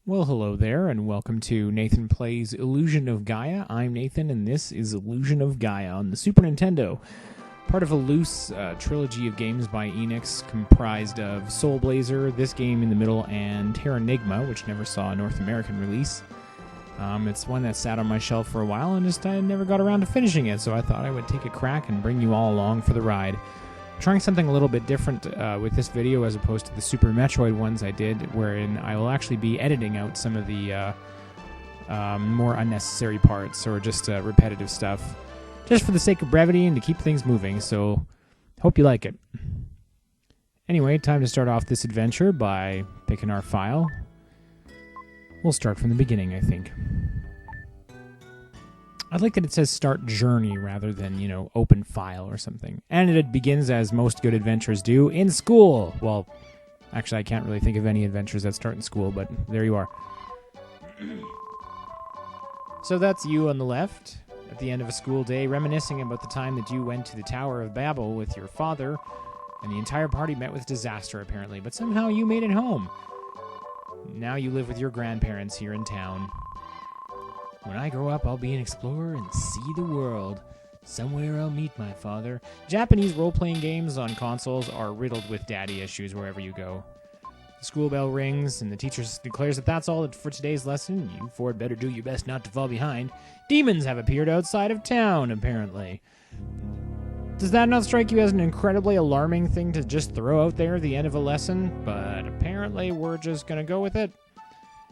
Well, hello there, and welcome to Nathan Plays Illusion of Gaia. I'm Nathan, and this is Illusion of Gaia on the Super Nintendo. Part of a loose trilogy of games by Enix comprised of Soul Blazer, this game in the middle, and Terranigma, which never saw a North American release. It's one that sat on my shelf for a while, and I never got around to finishing it, so I thought I would take a crack and bring you all along for the ride. Trying something a little bit different with this video as opposed to the Super Metroid ones I did, wherein I will actually be editing out some of the more unnecessary parts or just repetitive stuff, just for the sake of brevity and to keep things moving, so hope you like it. Anyway, time to start off this adventure by picking our file. We'll start from the beginning, I think. I like that it says start journey rather than, open file or something. And it begins, as most good adventures do, in school. Well, actually, I can't really think of any adventures that start in school, but there you are. So that's you on the left, at the end of a school day, reminiscing about the time that you went to the Tower of Babel with your father, and the entire party met with disaster, apparently, but somehow you made it home. Now you live with your grandparents here in town. When I grow up, I'll be an explorer and see the world. Somewhere I'll meet my father. Japanese role-playing games on consoles are riddled with daddy issues wherever you go. The school bell rings, and the teacher declares that that's all for today's lesson. You four better do your best not to fall behind. Demons have appeared outside of town, apparently. Does that not strike you as an incredibly alarming thing to just throw out there at the end of a lesson? But apparently we're just gonna go with it.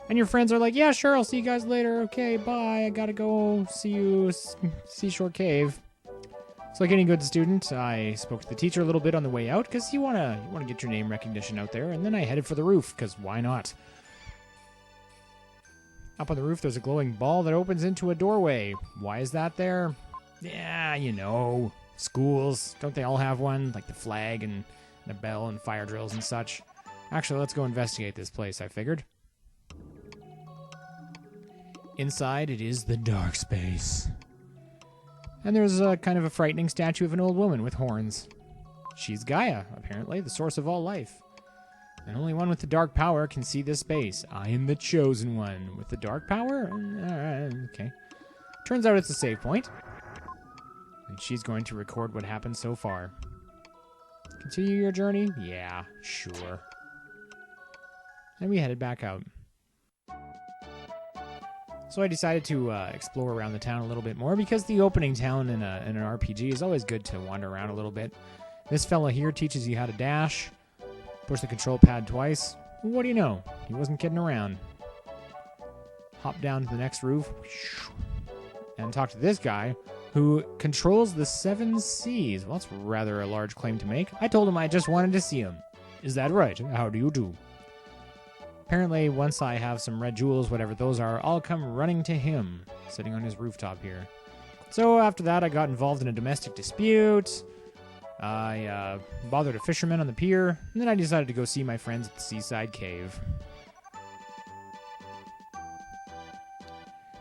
And your friends are like, yeah, sure, I'll see you guys later. Okay, bye. I gotta go see you, Seashore Cave. So like any good student, I spoke to the teacher a little bit on the way out, because you wanna get your name recognition out there, and then I headed for the roof, because why not? Up on the roof, there's a glowing ball that opens into a doorway. Why is that there? Yeah, schools. Don't they all have one? Like the flag and the bell and fire drills and such. Actually, let's go investigate this place, I figured. Inside, it is the dark space. And there's a kind of a frightening statue of an old woman with horns. She's Gaia, apparently, the source of all life. And only one with the dark power can see this space. I am the chosen one. With the dark power? Okay. Turns out it's a save point. And she's going to record what happened so far. Continue your journey? Yeah, sure. And we headed back out. So I decided to explore around the town a little bit more, because the opening town in an RPG is always good to wander around a little bit. This fella here teaches you how to dash, push the control pad twice. What do you know? He wasn't kidding around. Hop down to the next roof and talk to this guy who controls the 7 seas. Well, that's rather a large claim to make. I told him I just wanted to see him. Is that right? How do you do? Apparently, once I have some red jewels, whatever those are, I'll come running to him, sitting on his rooftop here. So after that, I got involved in a domestic dispute. I bothered a fisherman on the pier, and then I decided to go see my friends at the Seaside Cave.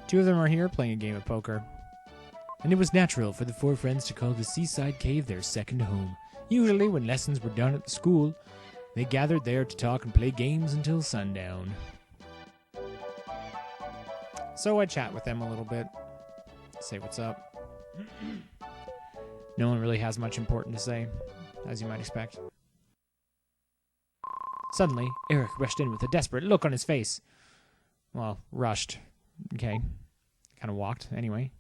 2 of them are here playing a game of poker. And it was natural for the 4 friends to call the Seaside Cave their second home. Usually, when lessons were done at the school, they gathered there to talk and play games until sundown. So I chat with them a little bit, say what's up. No one really has much important to say, as you might expect. Suddenly, Eric rushed in with a desperate look on his face. Well, rushed. Okay. Kind of walked, anyway.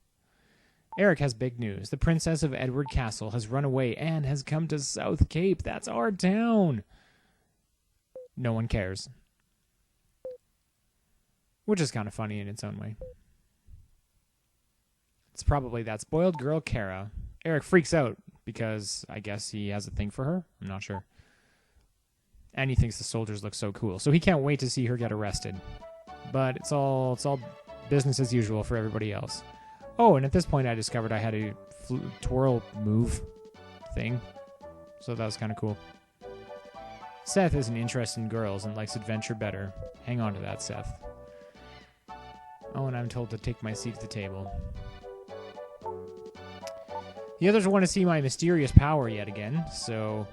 Eric has big news. The Princess of Edward Castle has run away and has come to South Cape. That's our town. No one cares. Which is kind of funny in its own way. It's probably that spoiled girl, Kara. Eric freaks out because I guess he has a thing for her. I'm not sure. And he thinks the soldiers look so cool. So he can't wait to see her get arrested. But it's all business as usual for everybody else. Oh, and at this point I discovered I had a twirl move thing. So that was kind of cool. Seth isn't interested in girls and likes adventure better. Hang on to that, Seth. Oh, and I'm told to take my seat at the table. The others want to see my mysterious power yet again, so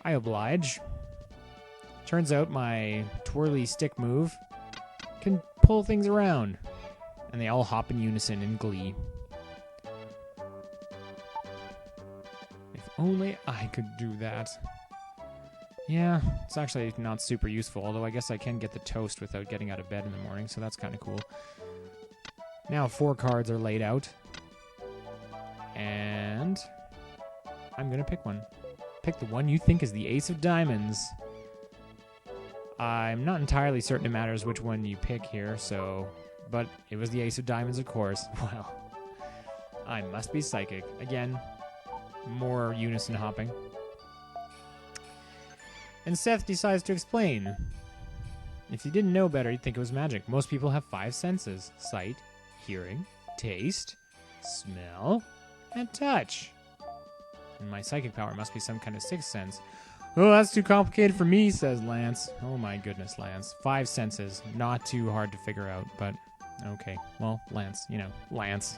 I oblige. Turns out my twirly stick move can pull things around, and they all hop in unison in glee. If only I could do that. Yeah, it's actually not super useful, although I guess I can get the toast without getting out of bed in the morning, so that's kind of cool. Now 4 cards are laid out, and I'm going to pick one. Pick the one you think is the ace of diamonds. I'm not entirely certain it matters which one you pick here, but it was the ace of diamonds, of course. Well, I must be psychic. Again, more unison hopping. And Seth decides to explain. If you didn't know better, you'd think it was magic. Most people have 5 senses: sight, hearing, taste, smell, and touch. And my psychic power must be some kind of 6th sense. Oh, that's too complicated for me, says Lance. Oh my goodness, Lance. 5 senses. Not too hard to figure out, but okay. Well, Lance, Lance.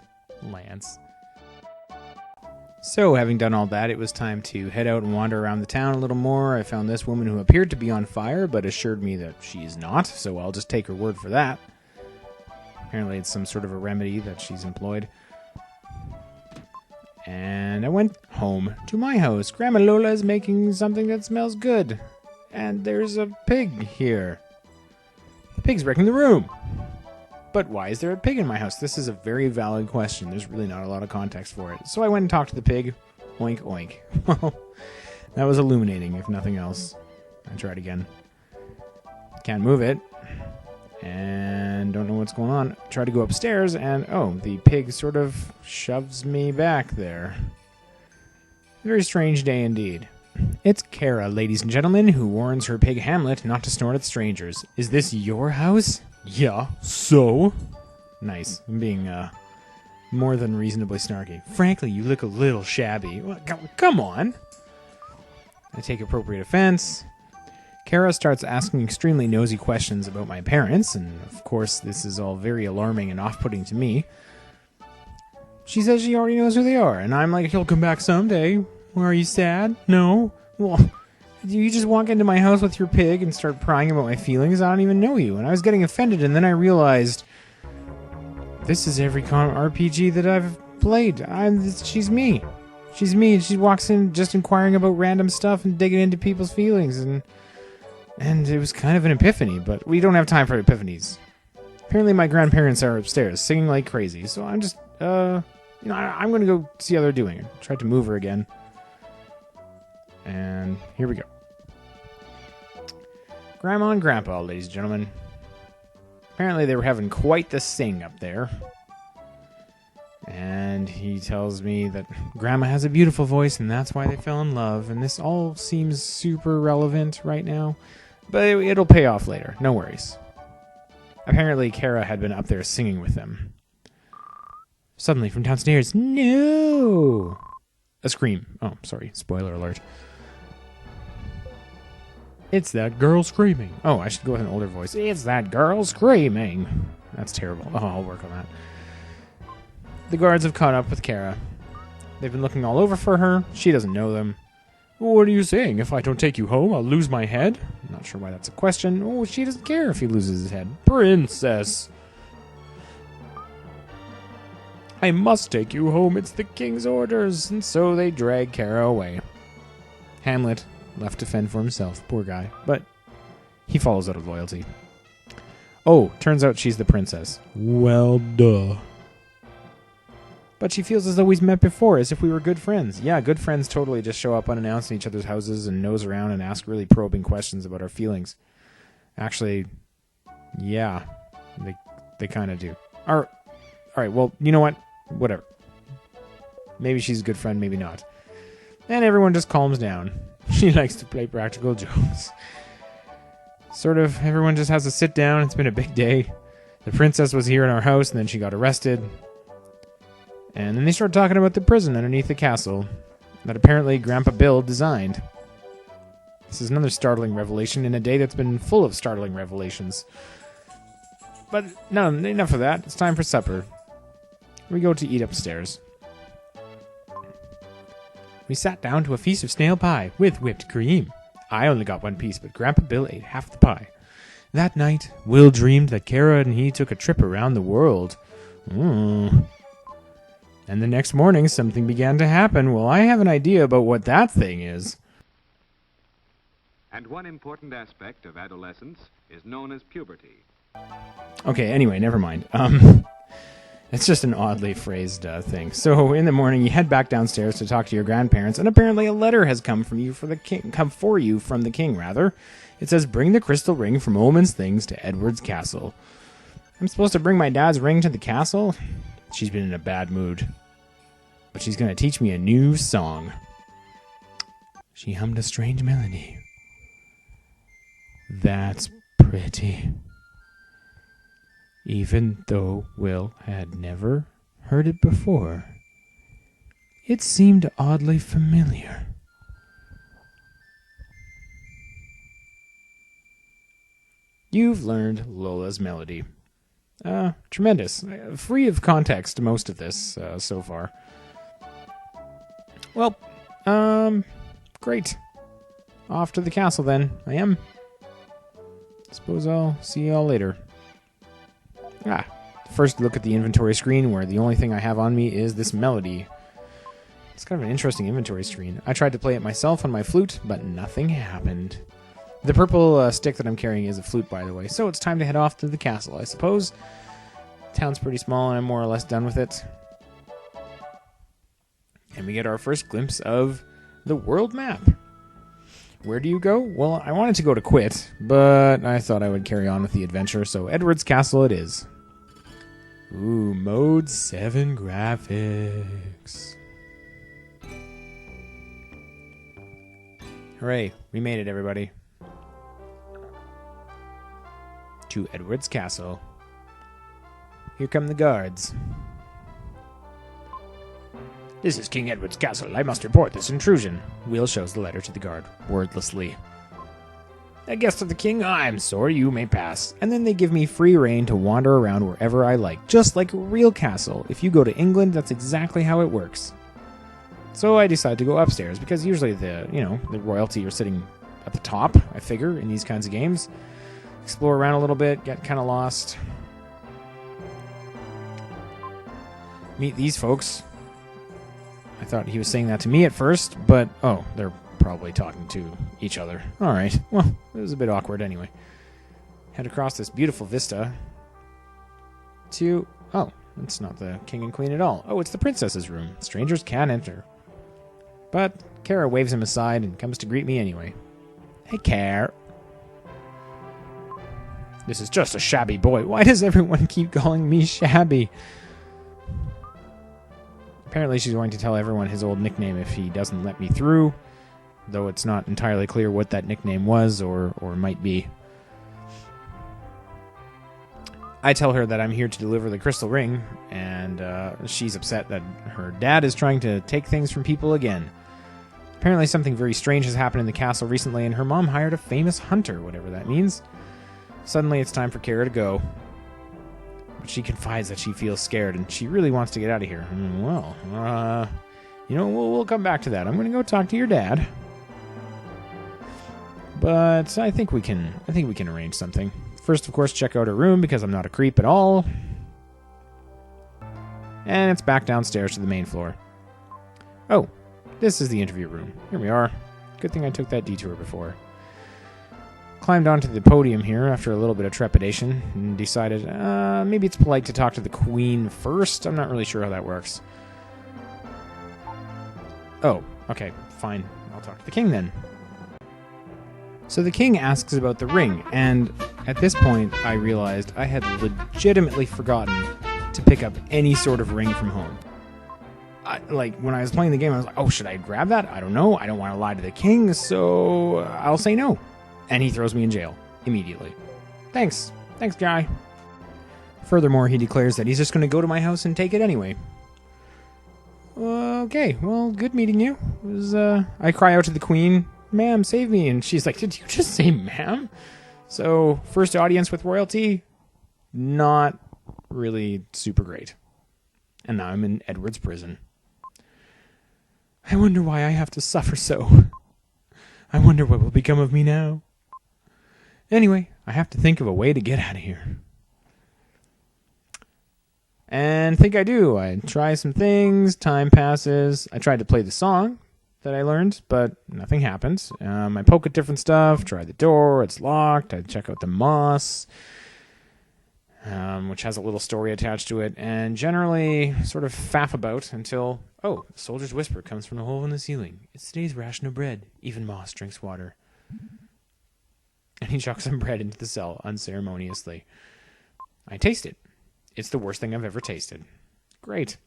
So, having done all that, it was time to head out and wander around the town a little more. I found this woman who appeared to be on fire, but assured me that she is not, so I'll just take her word for that. Apparently it's some sort of a remedy that she's employed. And I went home to my house. Grandma Lola is making something that smells good. And there's a pig here. The pig's wrecking the room. But why is there a pig in my house? This is a very valid question. There's really not a lot of context for it. So I went and talked to the pig. Oink, oink. Well, that was illuminating, if nothing else. I tried again. Can't move it. And don't know what's going on. Try to go upstairs, and the pig sort of shoves me back there. Very strange day indeed. It's Kara, ladies and gentlemen, who warns her pig Hamlet not to snort at strangers. Is this your house? Yeah, so? Nice. I'm being, more than reasonably snarky. Frankly, you look a little shabby. Well, come on! I take appropriate offense. Kara starts asking extremely nosy questions about my parents, and of course this is all very alarming and off-putting to me. She says she already knows who they are, and I'm like, he'll come back someday. Well, are you sad? No? Well, do you just walk into my house with your pig and start prying about my feelings? I don't even know you. And I was getting offended, and then I realized this is every RPG that I've played. She's me. She's me, and she walks in just inquiring about random stuff and digging into people's feelings, and it was kind of an epiphany, but we don't have time for epiphanies. Apparently my grandparents are upstairs, singing like crazy, so I'm just, I'm going to go see how they're doing. I tried to move her again. And here we go. Grandma and Grandpa, ladies and gentlemen. Apparently they were having quite the sing up there. And he tells me that Grandma has a beautiful voice, and that's why they fell in love. And this all seems super relevant right now. But it'll pay off later. No worries. Apparently, Kara had been up there singing with them. Suddenly, from downstairs, no! A scream. Oh, sorry. Spoiler alert. It's that girl screaming. Oh, I should go with an older voice. It's that girl screaming. That's terrible. Oh, I'll work on that. The guards have caught up with Kara. They've been looking all over for her. She doesn't know them. What are you saying? If I don't take you home, I'll lose my head? I'm not sure why that's a question. Oh, she doesn't care if he loses his head. Princess! I must take you home. It's the king's orders. And so they drag Kara away. Hamlet, left to fend for himself. Poor guy. But he follows out of loyalty. Oh, turns out she's the princess. Well, duh. But she feels as though we've met before, as if we were good friends. Yeah, good friends totally just show up unannounced in each other's houses and nose around and ask really probing questions about our feelings. Actually, yeah, they kind of do. All right, well, you know what? Whatever. Maybe she's a good friend, maybe not. And everyone just calms down. She likes to play practical jokes. Sort of, everyone just has to sit down. It's been a big day. The princess was here in our house, and then she got arrested. And then they start talking about the prison underneath the castle that apparently Grandpa Bill designed. This is another startling revelation in a day that's been full of startling revelations. But no, enough of that. It's time for supper. We go to eat upstairs. We sat down to a feast of snail pie with whipped cream. I only got one piece, but Grandpa Bill ate half the pie. That night, Will dreamed that Kara and he took a trip around the world. And the next morning, something began to happen. Well, I have an idea about what that thing is. And one important aspect of adolescence is known as puberty. Okay, anyway, never mind. It's just an oddly phrased thing. So in the morning, you head back downstairs to talk to your grandparents, and apparently a letter has come from you for the king. Come for you from the king, rather. It says, "Bring the crystal ring from Omen's Things to Edward's castle." I'm supposed to bring my dad's ring to the castle? She's been in a bad mood. But she's going to teach me a new song. She hummed a strange melody. That's pretty. Even though Will had never heard it before, it seemed oddly familiar. You've learned Lola's melody. Tremendous. Free of context, most of this so far. Well, great. Off to the castle then. I am. Suppose I'll see y'all later. First look at the inventory screen where the only thing I have on me is this melody. It's kind of an interesting inventory screen. I tried to play it myself on my flute, but nothing happened. The purple stick that I'm carrying is a flute, by the way, so it's time to head off to the castle, I suppose. Town's pretty small and I'm more or less done with it. And we get our first glimpse of the world map. Where do you go? Well, I wanted to go to Quit, but I thought I would carry on with the adventure, so Edward's Castle it is. Ooh, Mode 7 graphics. Hooray, we made it, everybody. To Edward's Castle. Here come the guards. This is King Edward's castle. I must report this intrusion. Will shows the letter to the guard, wordlessly. A guest of the king? I'm sorry, you may pass. And then they give me free rein to wander around wherever I like, just like a real castle. If you go to England, that's exactly how it works. So I decide to go upstairs, because usually the royalty are sitting at the top, I figure, in these kinds of games. Explore around a little bit, get kind of lost. Meet these folks. I thought he was saying that to me at first, but, they're probably talking to each other. Alright, well, it was a bit awkward anyway. Head across this beautiful vista to... Oh, it's not the king and queen at all. Oh, it's the princess's room. Strangers can't enter. But Kara waves him aside and comes to greet me anyway. Hey, Kara. This is just a shabby boy. Why does everyone keep calling me shabby? Apparently she's going to tell everyone his old nickname if he doesn't let me through, though it's not entirely clear what that nickname was or might be. I tell her that I'm here to deliver the crystal ring, and she's upset that her dad is trying to take things from people again. Apparently something very strange has happened in the castle recently, and her mom hired a famous hunter, whatever that means. Suddenly it's time for Kara to go. She confides that she feels scared and she really wants to get out of here. Well, we'll come back to that. I'm going to go talk to your dad. But I think we can arrange something. First, of course, check out her room because I'm not a creep at all. And it's back downstairs to the main floor. Oh, this is the interview room. Here we are. Good thing I took that detour before. Climbed onto the podium here after a little bit of trepidation and decided maybe it's polite to talk to the queen first. I'm not really sure how that works. Oh, okay, fine. I'll talk to the king then. So the king asks about the ring, and at this point I realized I had legitimately forgotten to pick up any sort of ring from home. When I was playing the game, I was like, oh, should I grab that? I don't know. I don't want to lie to the king, so I'll say no. And he throws me in jail immediately. Thanks, guy. Furthermore, he declares that he's just going to go to my house and take it anyway. Okay, well, good meeting you. I cry out to the queen, "Ma'am, save me!" And she's like, "Did you just say ma'am?" So, first audience with royalty, not really super great. And now I'm in Edward's prison. I wonder why I have to suffer so. I wonder what will become of me now. Anyway, I have to think of a way to get out of here. And think I do. I try some things, time passes. I tried to play the song that I learned, but nothing happens. I poke at different stuff, try the door, it's locked. I check out the moss, which has a little story attached to it, and generally sort of faff about until, a soldier's whisper comes from a hole in the ceiling. It's today's ration of bread. Even moss drinks water. And he chucks some bread into the cell unceremoniously. I taste it. It's the worst thing I've ever tasted. Great.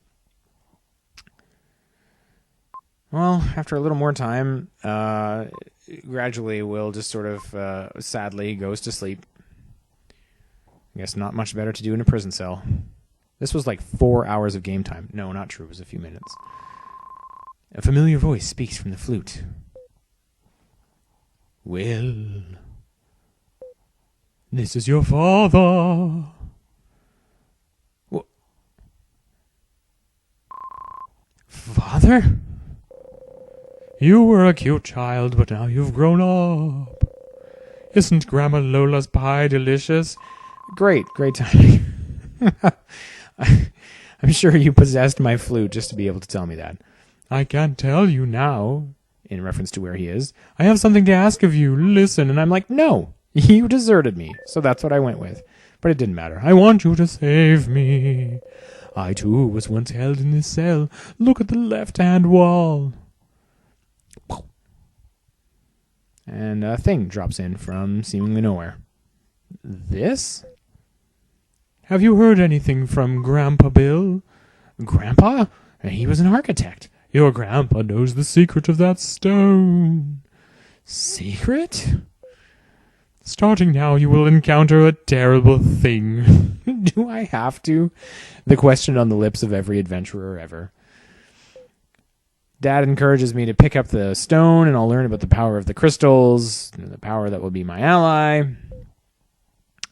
Well, after a little more time, gradually Will just sort of sadly goes to sleep. I guess not much better to do in a prison cell. This was like 4 hours of game time. No, not true. It was a few minutes. A familiar voice speaks from the flute. Will, this is your father. Father? You were a cute child, but now you've grown up. Isn't Grandma Lola's pie delicious? Great timing. I'm sure you possessed my flute just to be able to tell me that. I can't tell you now, in reference to where he is. I have something to ask of you. Listen. And I'm like, no, you deserted me. So that's what I went with. But it didn't matter. I want you to save me. I, too, was once held in this cell. Look at the left-hand wall. And a thing drops in from seemingly nowhere. This? Have you heard anything from Grandpa Bill? Grandpa? He was an architect. Your grandpa knows the secret of that stone. Secret? Starting now, you will encounter a terrible thing. Do I have to? The question on the lips of every adventurer ever. Dad encourages me to pick up the stone, and I'll learn about the power of the crystals, the power that will be my ally,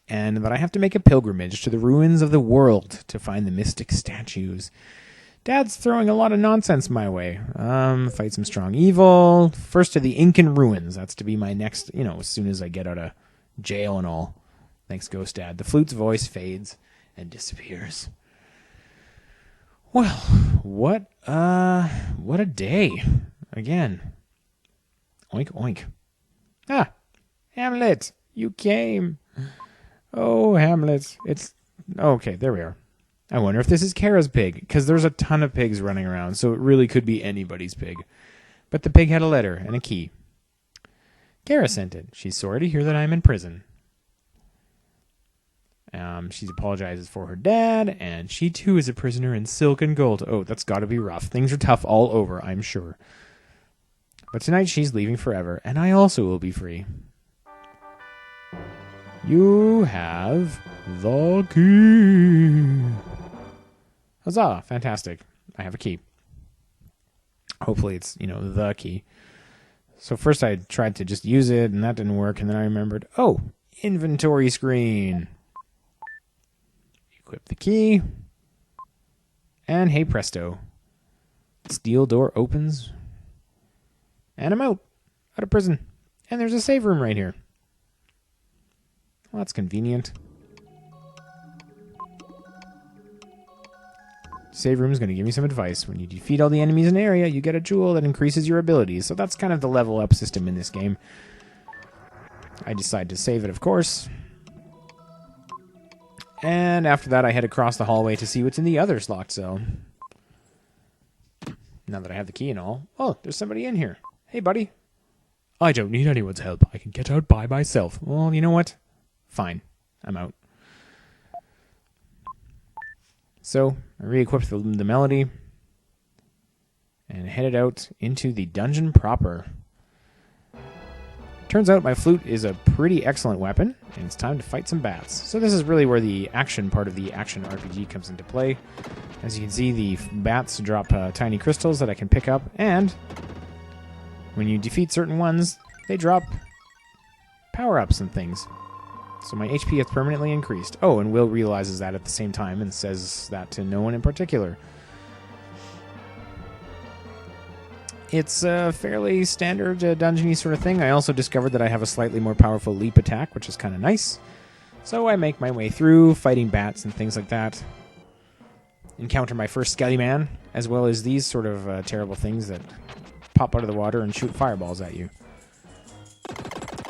and that I have to make a pilgrimage to the ruins of the world to find the mystic statues. Dad's throwing a lot of nonsense my way. Fight some strong evil. First to the Incan ruins. That's to be my next, as soon as I get out of jail and all. Thanks, Ghost Dad. The flute's voice fades and disappears. Well, what a day. Again. Oink, oink. Ah, Hamlet, you came. Oh, Hamlet. Okay, there we are. I wonder if this is Kara's pig, because there's a ton of pigs running around, so it really could be anybody's pig. But the pig had a letter and a key. Kara sent it. She's sorry to hear that I'm in prison. She apologizes for her dad, and she too is a prisoner in silk and gold. Oh, that's got to be rough. Things are tough all over, I'm sure. But tonight she's leaving forever, and I also will be free. You have the key. Huzzah, fantastic. I have a key. Hopefully it's, the key. So first I tried to just use it, and that didn't work, and then I remembered, inventory screen. Equip the key. And hey presto. Steel door opens. And I'm out of prison. And there's a save room right here. Well, that's convenient. Save room is going to give me some advice. When you defeat all the enemies in an area, you get a jewel that increases your abilities. So that's kind of the level up system in this game. I decide to save it, of course. And after that, I head across the hallway to see what's in the other locked cell. Now that I have the key and all. Oh, there's somebody in here. Hey, buddy. I don't need anyone's help. I can get out by myself. Well, you know what? Fine. I'm out. So, I re-equipped the melody and headed out into the dungeon proper. Turns out my flute is a pretty excellent weapon, and it's time to fight some bats. So this is really where the action part of the action RPG comes into play. As you can see, the bats drop tiny crystals that I can pick up, and when you defeat certain ones, they drop power-ups and things. So my HP has permanently increased. Oh, and Will realizes that at the same time and says that to no one in particular. It's a fairly standard dungeon-y sort of thing. I also discovered that I have a slightly more powerful leap attack, which is kind of nice. So I make my way through, fighting bats and things like that. Encounter my first Skelly Man, as well as these sort of terrible things that pop out of the water and shoot fireballs at you.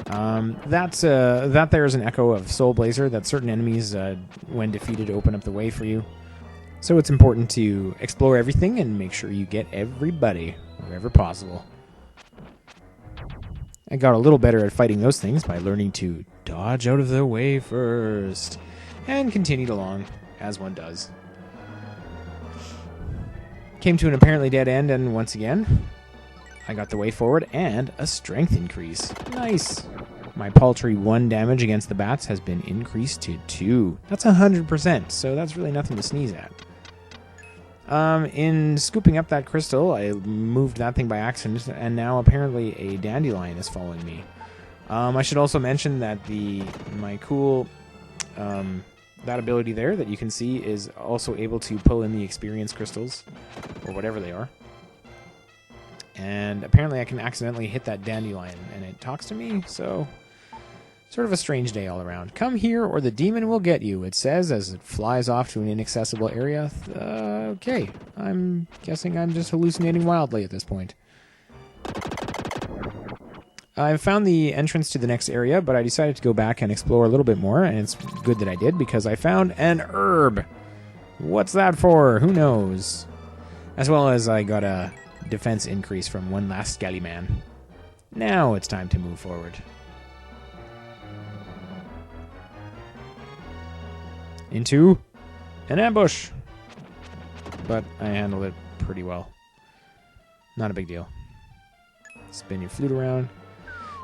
That there is an echo of Soul Blazer, that certain enemies, when defeated, open up the way for you. So it's important to explore everything and make sure you get everybody wherever possible. I got a little better at fighting those things by learning to dodge out of their way first, and continued along, as one does. Came to an apparently dead end, and once again, I got the way forward and a strength increase. Nice! My paltry 1 damage against the bats has been increased to 2. That's 100%, so that's really nothing to sneeze at. In scooping up that crystal, I moved that thing by accident, and now apparently a dandelion is following me. I should also mention that my cool, that ability there that you can see is also able to pull in the experience crystals, or whatever they are. And apparently I can accidentally hit that dandelion, and it talks to me, so sort of a strange day all around. Come here or the demon will get you, it says as it flies off to an inaccessible area. Okay, I'm guessing I'm just hallucinating wildly at this point. I've found the entrance to the next area, but I decided to go back and explore a little bit more, and it's good that I did because I found an herb. What's that for? Who knows? As well as I got a defense increase from one last Skelly Man. Now it's time to move forward. Into an ambush. But I handled it pretty well. Not a big deal. Spin your flute around.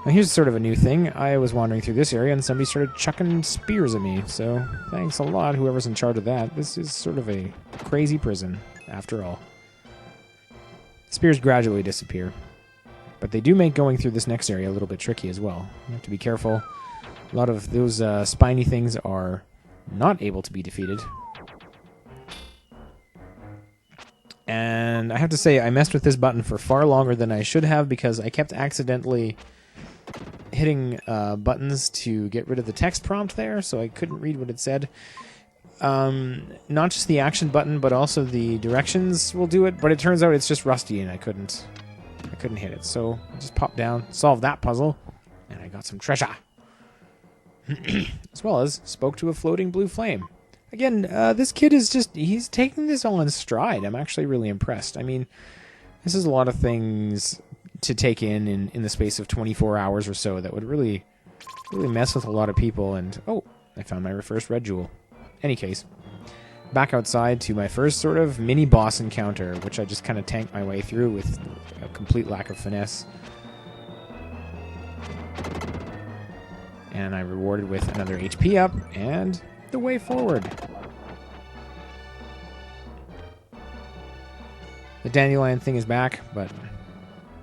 Now here's sort of a new thing. I was wandering through this area and somebody started chucking spears at me. So thanks a lot, whoever's in charge of that. This is sort of a crazy prison, after all. Spears gradually disappear. But they do make going through this next area a little bit tricky as well. You have to be careful. A lot of those spiny things are not able to be defeated. And I have to say, I messed with this button for far longer than I should have because I kept accidentally hitting buttons to get rid of the text prompt there, so I couldn't read what it said. Not just the action button, but also the directions will do it, but it turns out it's just rusty and I couldn't hit it. So I just popped down, solved that puzzle, and I got some treasure. As well as spoke to a floating blue flame. Again, this kid is he's taking this all in stride. I'm actually really impressed. I mean, this is a lot of things to take in the space of 24 hours or so that would really mess with a lot of people. And, oh, I found my first red jewel. Any case, back outside to my first sort of mini-boss encounter, which I just kind of tanked my way through with a complete lack of finesse. And I rewarded with another HP up and the way forward. The dandelion thing is back, but,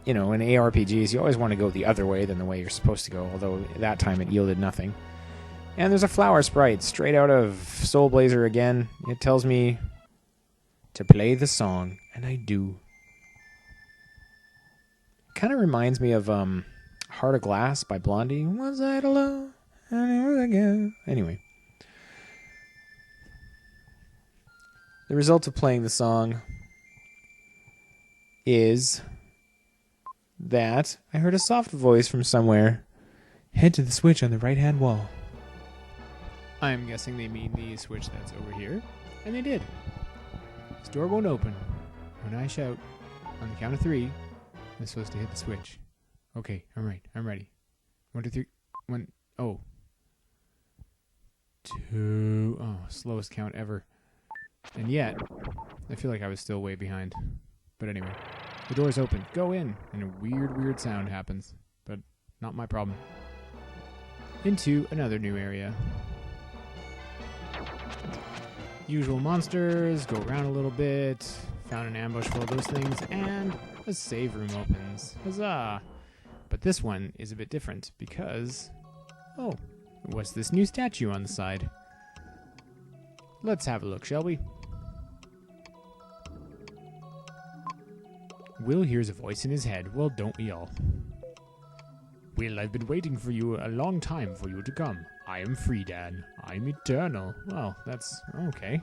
you know, in ARPGs, you always want to go the other way than the way you're supposed to go, although that time it yielded nothing. And there's a flower sprite straight out of Soul Blazer again. It tells me to play the song, and I do. Kind of reminds me of Heart of Glass by Blondie. Was I alone? Anyway. The result of playing the song is that I heard a soft voice from somewhere. Head to the switch on the right-hand wall. I'm guessing they mean the switch that's over here. And they did. This door won't open when I shout on the count of 3. I'm supposed to hit the switch. Okay, I'm right. I'm ready. 1, 2, 3. 1. Oh. 2. Oh, slowest count ever. And yet, I feel like I was still way behind. But anyway, the door's open. Go in. And a weird sound happens. But not my problem. Into another new area. Usual monsters, go around a little bit, found an ambush full of those things, and a save room opens. Huzzah! But this one is a bit different because... Oh, what's this new statue on the side? Let's have a look, shall we? Will hears a voice in his head. Well, don't we all? Will, I've been waiting for you a long time for you to come. I am Freedan. I'm eternal. Well, that's okay.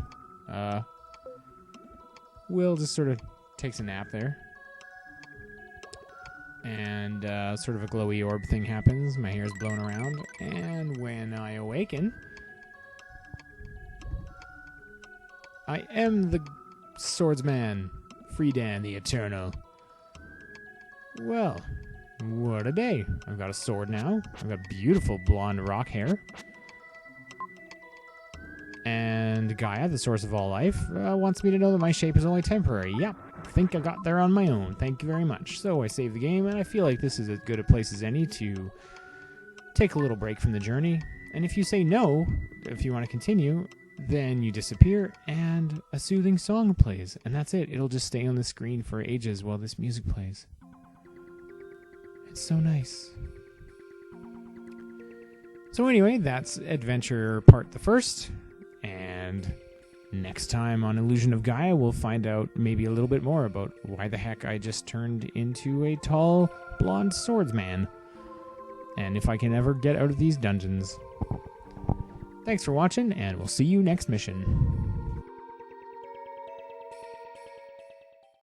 Will just sort of takes a nap there. And sort of a glowy orb thing happens. My hair's blown around. And when I awaken, I am the swordsman, Freedan the Eternal. Well, what a day. I've got a sword now. I've got beautiful blonde rock hair. And Gaia, the source of all life, wants me to know that my shape is only temporary. Yep, think I got there on my own. Thank you very much. So I save the game, and I feel like this is as good a place as any to take a little break from the journey. And if you say no, if you want to continue, then you disappear, and a soothing song plays. And that's it. It'll just stay on the screen for ages while this music plays. It's so nice. So anyway, that's Adventure Part the First. And next time on Illusion of Gaia, we'll find out maybe a little bit more about why the heck I just turned into a tall, blonde swordsman. And if I can ever get out of these dungeons. Thanks for watching, and we'll see you next mission.